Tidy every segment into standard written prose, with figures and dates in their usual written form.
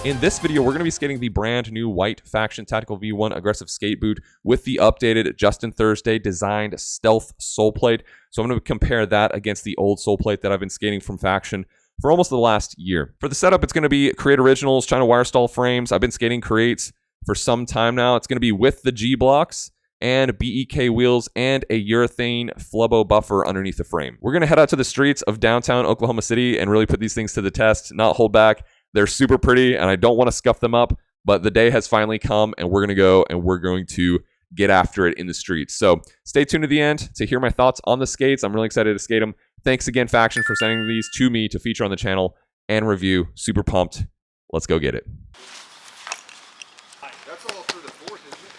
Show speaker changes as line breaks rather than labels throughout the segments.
In this video, we're going to be skating the brand new white Faction Tactical V1 aggressive skate boot with the updated Justin Thursday designed stealth sole plate. So I'm going to compare that against the old sole plate that I've been skating from Faction for almost the last year. For the setup, it's going to be Create Originals, China Wirestall frames. I've been skating Creates for some time now. It's going to be with the G blocks and BEK wheels and a urethane flubbo buffer underneath the frame. We're going to head out to the streets of downtown Oklahoma City and really put these things to the test, not hold back. They're super pretty, and I don't want to scuff them up, but the day has finally come, and we're going to go, and we're going to get after it in the streets. So stay tuned to the end to hear my thoughts on the skates. I'm really excited to skate them. Thanks again, Faction, for sending these to me to feature on the channel and review. Super pumped. Let's go get it.
That's all through the fourth, isn't it?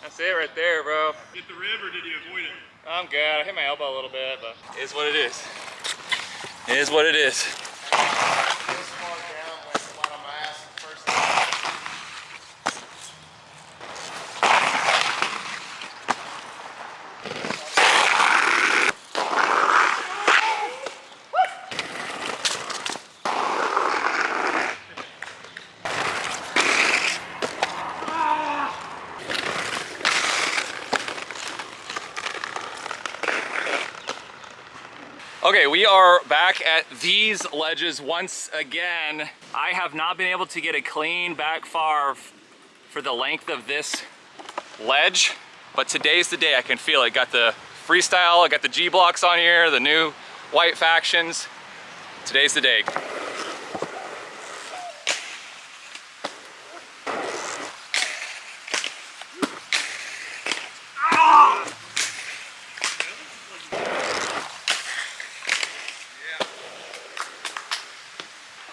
That's it right there, bro.
Hit the rib or did you avoid it?
I'm good. I hit my elbow a little bit, but it is what it is. It is what it is. Okay, we are back at these ledges once again. I have not been able to get a clean back far for the length of this ledge, but today's the day. I can feel it. Got the freestyle, I got the G blocks on here, the new white Factions. Today's the day.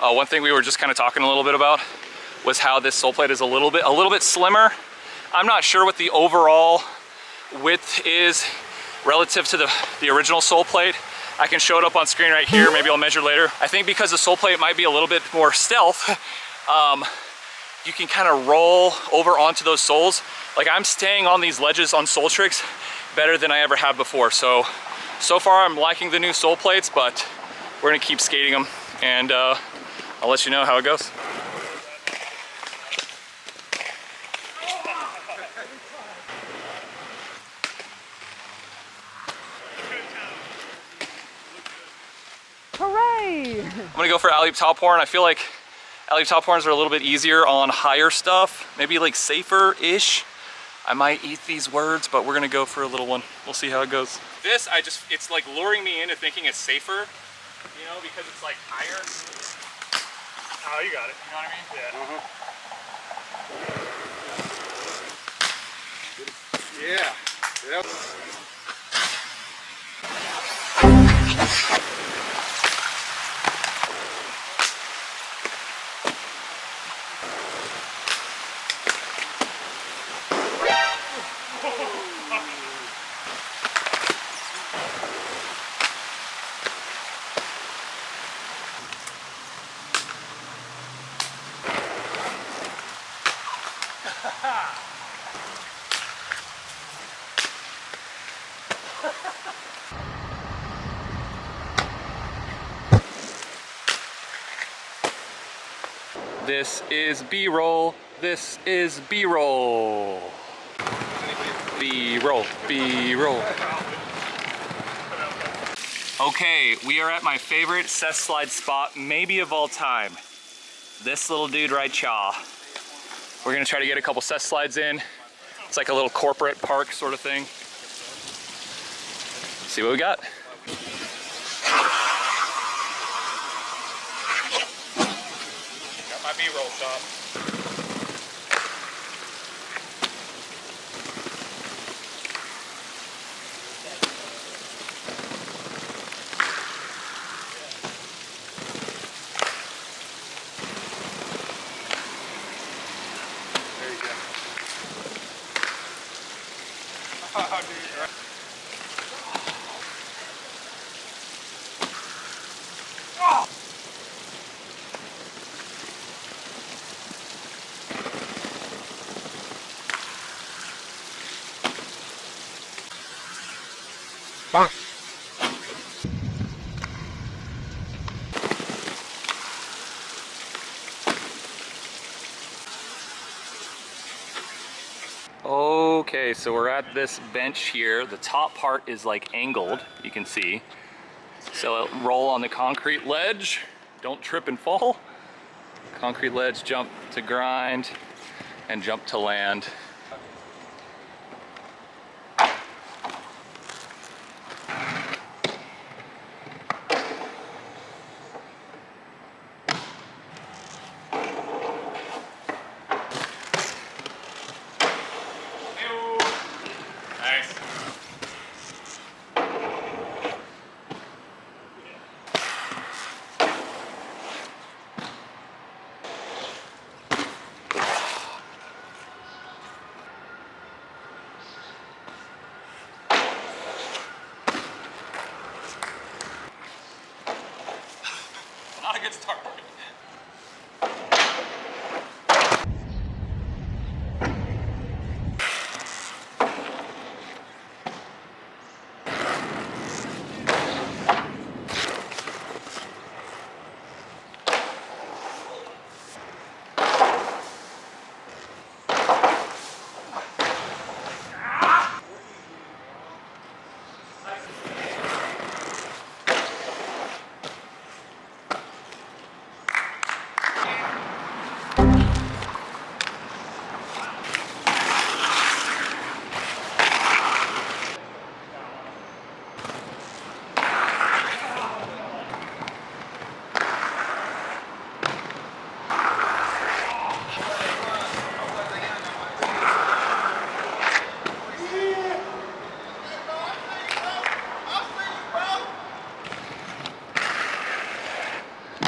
One thing we were just kind of talking a little bit about was how this sole plate is a little bit slimmer. I'm not sure what the overall width is relative to the original sole plate. I can show it up on screen right here. Maybe I'll measure later. I think because the sole plate might be a little bit more stealth, you can kind of roll over onto those soles. Like I'm staying on these ledges on sole tricks better than I ever have before. So far I'm liking the new sole plates, but we're gonna keep skating them, and I'll let you know how it goes.
Hooray!
I'm gonna go for alley top horn. I feel like alley top horns are a little bit easier on higher stuff, maybe like safer-ish. I might eat these words, but we're gonna go for a little one. We'll see how it goes. This, it's like luring me into thinking it's safer, you know, because it's like higher.
Oh, you got it.
You know what I mean?
Yeah.
Yeah. Yep.
This is B-roll. This is B-roll. B-roll. B-roll. Okay, we are at my favorite cess slide spot, maybe of all time. This little dude right chaw. We're gonna try to get a couple cess slides in. It's like a little corporate park sort of thing. See what we got. Got my B-roll shot.
There you go. Oh, dude. Bonk.
Okay, so we're at this bench here. The top part is like angled, you can see. So roll on the concrete ledge, don't trip and fall. Concrete ledge, jump to grind, and jump to land. Nice. Not a good start.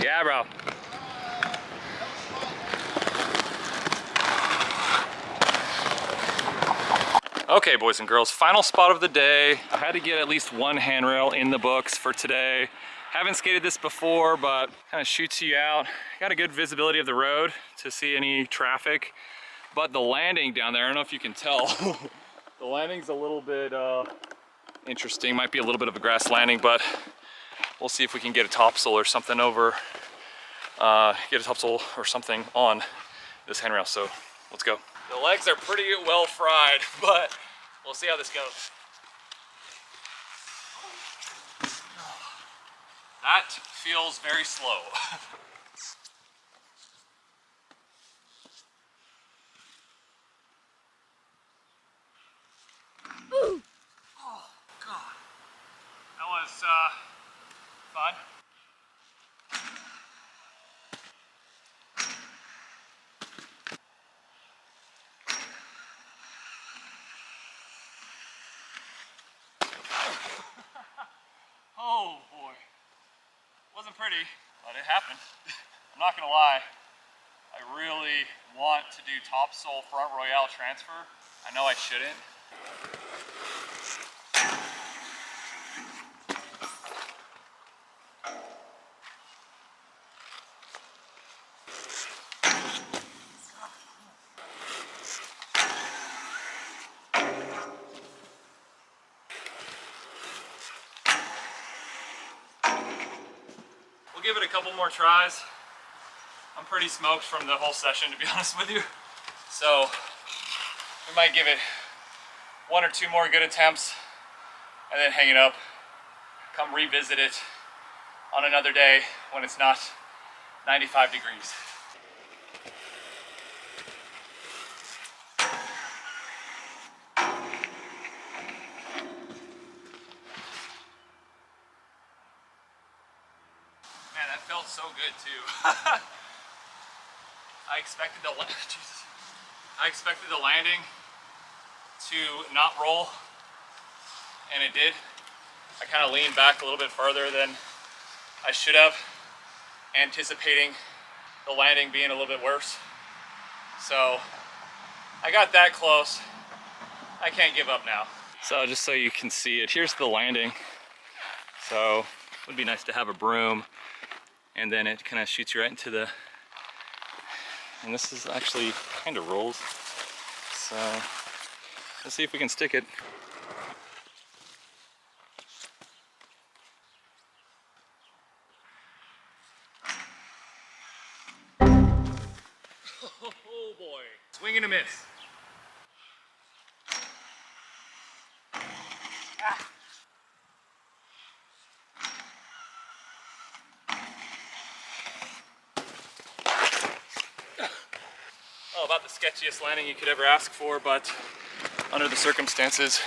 Yeah, bro. Okay, boys and girls, final spot of the day. I had to get at least one handrail in the books for today. Haven't skated this before, but kind of shoots you out. Got a good visibility of the road to see any traffic. But the landing down there, I don't know if you can tell. The landing's a little bit interesting. Might be a little bit of a grass landing, but we'll see if we can get a topsail or something over, get a topsail or something on this handrail. So let's go. The legs are pretty well fried, but we'll see how this goes. That feels very slow. Oh, God. That was fun. Oh boy. Wasn't pretty, but it happened. I'm not gonna lie. I really want to do topsail front royale transfer. I know I shouldn't. We'll give it a couple more tries. I'm pretty smoked from the whole session, to be honest with you. So we might give it one or two more good attempts and then hang it up. Come revisit it on another day when it's not 95 degrees. so good too. I expected the landing to not roll, and it did. I kind of leaned back a little bit further than I should have, anticipating the landing being a little bit worse. So I got that close. I can't give up now. So just so you can see it, here's the landing. So it would be nice to have a broom, and then it kind of shoots you right into the, and this is actually kind of rolls. So let's see if we can stick it. Oh boy, swing and a miss. Oh, about the sketchiest landing you could ever ask for, but under the circumstances,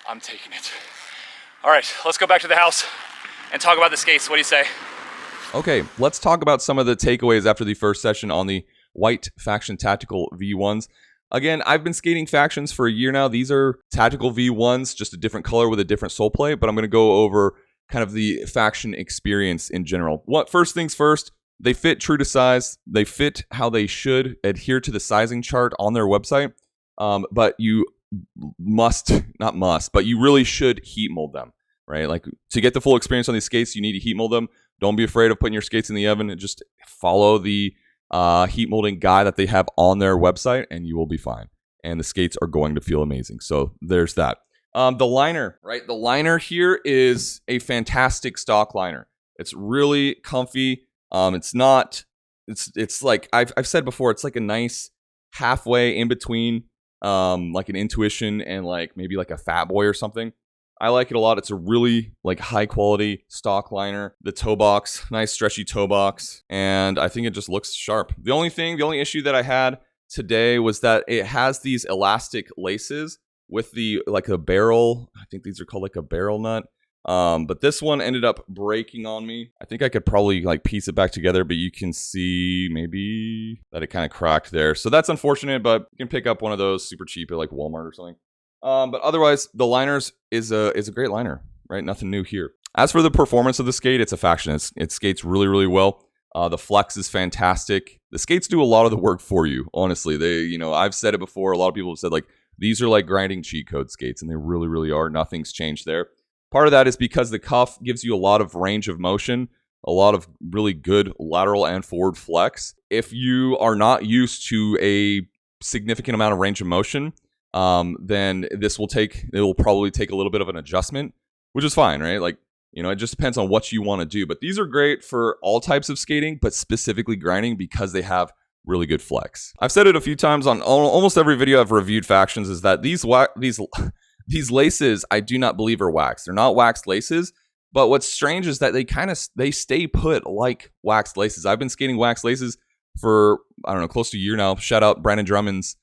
I'm taking it. All right, let's go back to the house and talk about the skates. What do you say?
Okay, let's talk about some of the takeaways after the first session on the White Faction Tactical V1s. Again, I've been skating Factions for a year now. These are Tactical V1s, just a different color with a different sole plate, but I'm going to go over kind of the Faction experience in general. First things first, they fit true to size. They fit how they should, adhere to the sizing chart on their website, but you but you really should heat mold them, right? Like, to get the full experience on these skates, you need to heat mold them. Don't be afraid of putting your skates in the oven, and just follow the heat molding guide that they have on their website, and you will be fine. And the skates are going to feel amazing. So there's that. The liner, right? The liner here is a fantastic stock liner. It's really comfy. It's like I've said before, it's like a nice halfway in between, like an Intuition and like maybe like a Fat Boy or something. I like it a lot. It's a really like high quality stock liner. The toe box, nice stretchy toe box, and I think it just looks sharp. The only issue that I had today was that it has these elastic laces with the like a barrel. I think these are called like a barrel nut. But this one ended up breaking on me. I think I could probably like piece it back together, but you can see maybe that it kind of cracked there. So that's unfortunate, but you can pick up one of those super cheap at like Walmart or something. But otherwise, the liners is a great liner, right? Nothing new here. As for the performance of the skate, it's a Faction. It skates really, really well. The flex is fantastic. The skates do a lot of the work for you, honestly. I've said it before. A lot of people have said, like, these are like grinding cheat code skates, and they really, really are. Nothing's changed there. Part of that is because the cuff gives you a lot of range of motion, a lot of really good lateral and forward flex. If you are not used to a significant amount of range of motion, then it will probably take a little bit of an adjustment, which is fine, right? Like, it just depends on what you want to do. But these are great for all types of skating, but specifically grinding because they have really good flex. I've said it a few times on almost every video I've reviewed Factions, is that these laces I do not believe are waxed. They're not waxed laces, but what's strange is that they stay put like waxed laces. I've been skating waxed laces for, I don't know, close to a year now. Shout out Brandon Drummond's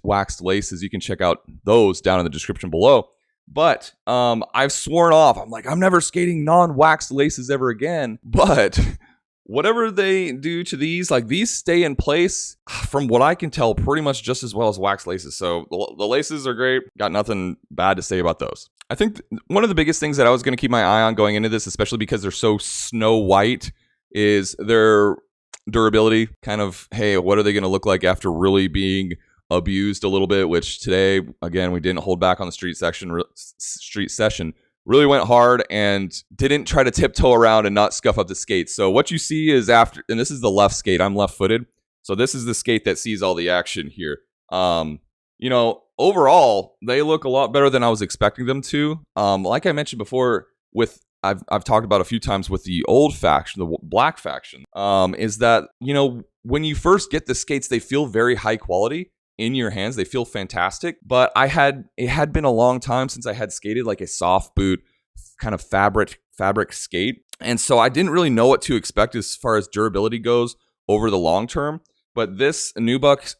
waxed laces. You can check out those down in the description below. But I've sworn off. I'm like, I'm never skating non-waxed laces ever again. But whatever they do to these, like, these stay in place, from what I can tell, pretty much just as well as wax laces. So the laces are great. Got nothing bad to say about those. I think one of the biggest things that I was going to keep my eye on going into this, especially because they're so snow white, is their durability. Kind of, hey, what are they going to look like after really being abused a little bit? Which today, again, we didn't hold back on the street session. Really went hard and didn't try to tiptoe around and not scuff up the skates. So what you see is after, and this is the left skate. I'm left-footed. So this is the skate that sees all the action here. Overall, they look a lot better than I was expecting them to. Like I mentioned before, I've talked about a few times with the old Faction, the black Faction, is that, when you first get the skates, they feel very high quality in your hands. They feel fantastic, but it had been a long time since I had skated like a soft boot kind of fabric skate. And so I didn't really know what to expect as far as durability goes over the long term. But this Nubuck,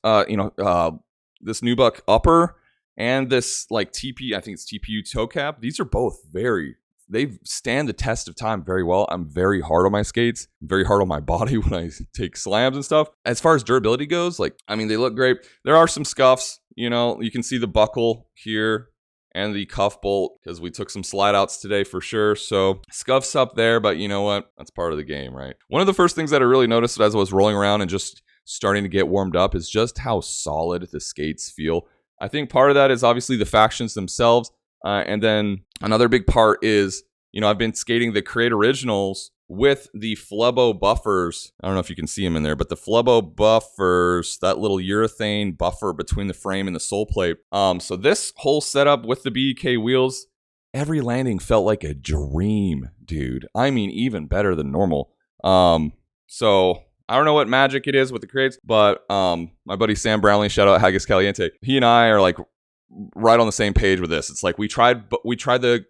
this Nubuck upper and this like TP, I think it's TPU toe cap, these are both very, they stand the test of time very well. I'm very hard on my skates, very hard on my body when I take slams and stuff. As far as durability goes, like, I mean, they look great. There are some scuffs, you know, you can see the buckle here and the cuff bolt because we took some slide outs today for sure. So scuffs up there, but you know what? That's part of the game, right? One of the first things that I really noticed as I was rolling around and just starting to get warmed up is just how solid the skates feel. I think part of that is obviously the factions themselves. And then another big part is, you know, I've been skating the Create Originals with the Flubbo buffers. I don't know if you can see them in there, but the Flubbo buffers, that little urethane buffer between the frame and the sole plate. So this whole setup with the BEK wheels, every landing felt like a dream, dude. I mean, even better than normal. So I don't know what magic it is with the Creates, but my buddy Sam Brownlee, shout out Haggis Caliente, he and I are like right on the same page with this. It's like we tried the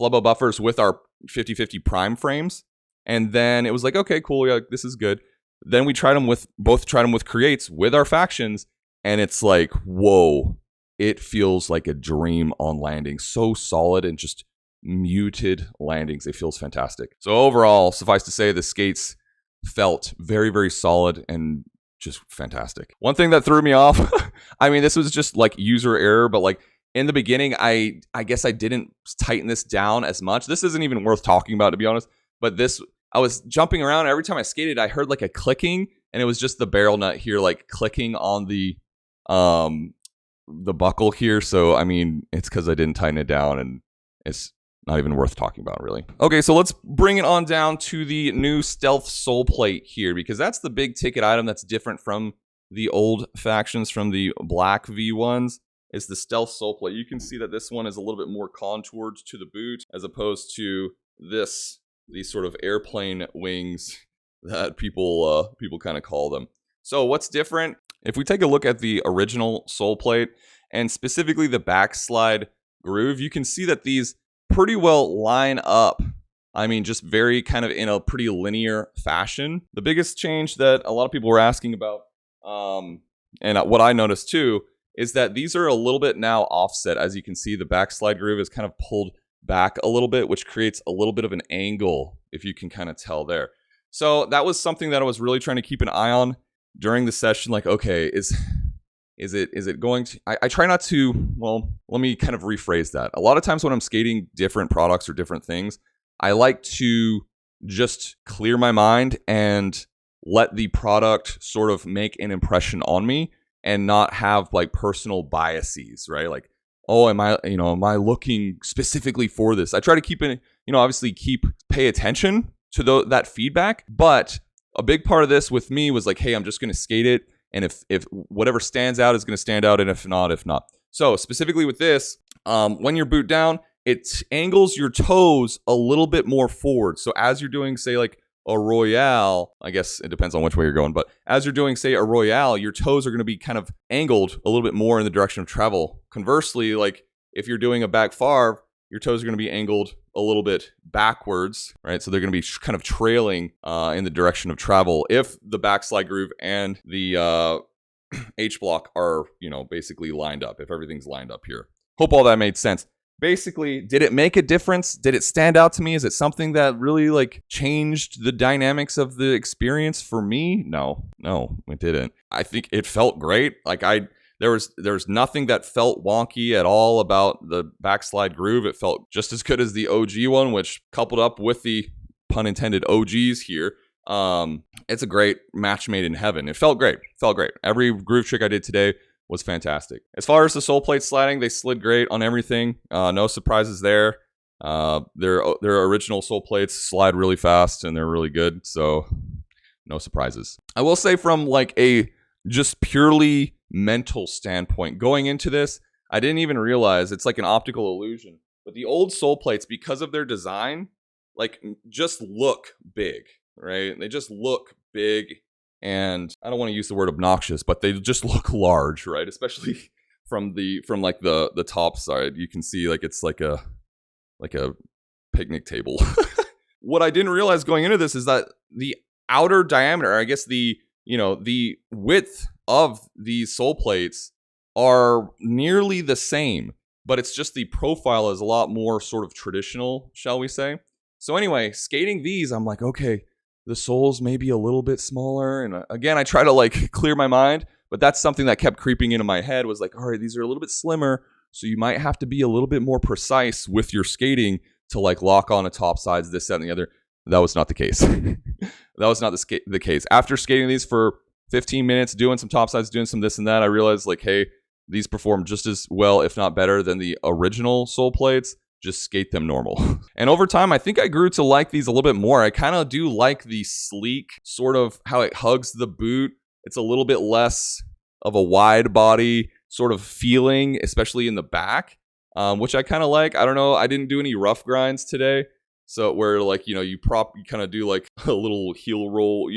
Flubbo buffers with our 50/50 prime frames, and then it was like, okay, cool, yeah, this is good. Then we tried them with Creates with our factions, and it's like, whoa, it feels like a dream on landing. So solid and just muted landings. It feels fantastic. So overall, suffice to say, the skates felt very, very solid and just fantastic. One thing that threw me off, I mean, this was just like user error, but like in the beginning, I guess I didn't tighten this down as much. This isn't even worth talking about, to be honest, but this, I was jumping around. Every time I skated, I heard like a clicking, and it was just the barrel nut here, like clicking on the buckle here. So, I mean, it's because I didn't tighten it down, and it's not even worth talking about, really. Okay, so let's bring it on down to the new Stealth Sole Plate here, because that's the big ticket item that's different from the old factions, from the black V1s. Is the Stealth Sole Plate. You can see that this one is a little bit more contoured to the boot, as opposed to these sort of airplane wings that people kind of call them. So what's different? If we take a look at the original Sole Plate, and specifically the backslide groove, you can see that these pretty well line up. I mean, just very kind of in a pretty linear fashion. The biggest change that a lot of people were asking about, and what I noticed too, is that these are a little bit now offset. As you can see, the backslide groove is kind of pulled back a little bit, which creates a little bit of an angle, if you can kind of tell there. So that was something that I was really trying to keep an eye on during the session. Like, okay, is it going to, I try not to, well, let me kind of rephrase that. A lot of times when I'm skating different products or different things, I like to just clear my mind and let the product sort of make an impression on me, and not have like personal biases, right? Like, oh, am I looking specifically for this? I try to keep it, obviously pay attention to that feedback. But a big part of this with me was like, hey, I'm just going to skate it. And if whatever stands out is going to stand out, and if not. So specifically with this, when you're boot down, it angles your toes a little bit more forward. So as you're doing, say, like a Royale, I guess it depends on which way you're going, but as you're doing, say, a Royale, your toes are going to be kind of angled a little bit more in the direction of travel. Conversely, like if you're doing a back Favre, your toes are going to be angled a little bit backwards, right? So they're going to be kind of trailing in the direction of travel if the backslide groove and the H block are, basically lined up, if everything's lined up here. Hope all that made sense. Basically, did it make a difference? Did it stand out to me? Is it something that really like changed the dynamics of the experience for me? No, it didn't. I think it felt great. Like there was nothing that felt wonky at all about the backslide groove. It felt just as good as the OG one, which coupled up with the pun intended OGs here, it's a great match made in heaven. It felt great. Every groove trick I did today was fantastic. As far as the sole plate sliding, they slid great on everything. No surprises there. Their original sole plates slide really fast and they're really good, so no surprises. I will say, from like a just purely mental standpoint, going into this, I didn't even realize it's like an optical illusion, but the old sole plates, because of their design, like just look big, right? They just look big. And I don't want to use the word obnoxious, but they just look large, right? Especially from like the top side, you can see like it's like a picnic table. What I didn't realize going into this is that the outer diameter, I guess the width of these sole plates are nearly the same, but it's just the profile is a lot more sort of traditional, shall we say. So anyway, skating these, I'm like, okay, the soles may be a little bit smaller. And again, I try to like clear my mind, but that's something that kept creeping into my head was like, all right, these are a little bit slimmer. So you might have to be a little bit more precise with your skating to like lock on a top sides, this, that, and the other. That was not the case. That was not the case. After skating these for 15 minutes, doing some top sides, doing some this and that, I realized like, hey, these perform just as well, if not better, than the original sole plates. Just skate them normal. And over time, I think I grew to like these a little bit more. I kind of do like the sleek, sort of how it hugs the boot. It's a little bit less of a wide body sort of feeling, especially in the back, which I kind of like. I don't know. I didn't do any rough grinds today. So where like, you kind of do like a little heel roll,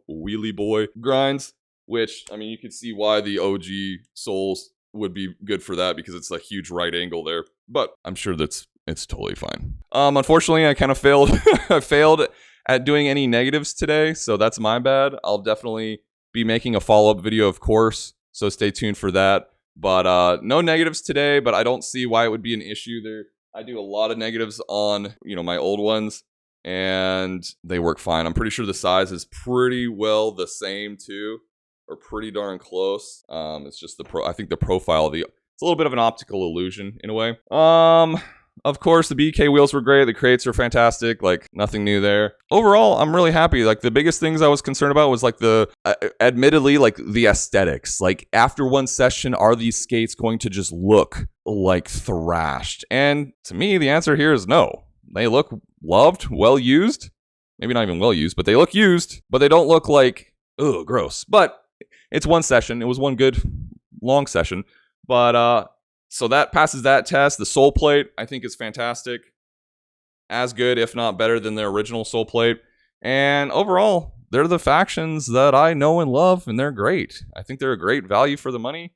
wheelie boy grinds, which, I mean, you can see why the OG soles would be good for that because it's a huge right angle there. But I'm sure it's totally fine. Unfortunately, I kind of failed. I failed at doing any negatives today, so that's my bad. I'll definitely be making a follow-up video, of course, so stay tuned for that. But no negatives today, but I don't see why it would be an issue there. I do a lot of negatives on, my old ones, and they work fine. I'm pretty sure the size is pretty well the same too, or pretty darn close. It's just I think the profile, it's a little bit of an optical illusion in a way. Of course, the BK wheels were great. The crates are fantastic. Like, nothing new there. Overall, I'm really happy. Like, the biggest things I was concerned about was, like, admittedly, like, the aesthetics. Like, after one session, are these skates going to just look, like, thrashed? And to me, the answer here is no. They look loved, well-used. Maybe not even well-used, but they look used. But they don't look like, ugh, gross. But it's one session. It was one good, long session. But, so that passes that test. The sole plate, I think, is fantastic. As good, if not better, than the original sole plate. And overall, they're the factions that I know and love, and they're great. I think they're a great value for the money.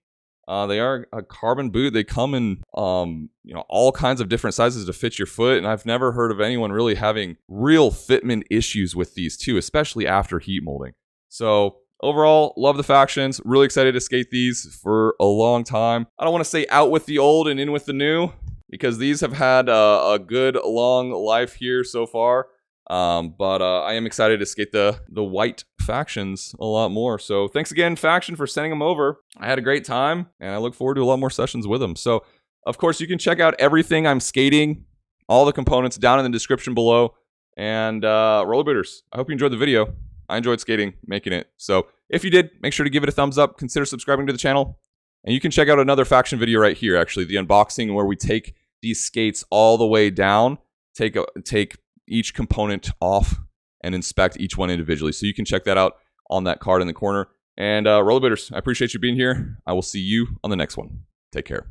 They are a carbon boot. They come in, all kinds of different sizes to fit your foot. And I've never heard of anyone really having real fitment issues with these too, especially after heat molding. So overall, love the factions. Really excited to skate these for a long time. I don't want to say out with the old and in with the new, because these have had a good long life here so far. But I am excited to skate the white factions a lot more. So thanks again, Faction, for sending them over. I had a great time, and I look forward to a lot more sessions with them. So, of course, you can check out everything I'm skating, all the components down in the description below. And rollerbooters, I hope you enjoyed the video. I enjoyed skating, making it. So if you did, make sure to give it a thumbs up. Consider subscribing to the channel. And you can check out another faction video right here, actually, the unboxing where we take these skates all the way down, take each component off, and inspect each one individually. So you can check that out on that card in the corner. And rollerbooters, I appreciate you being here. I will see you on the next one. Take care.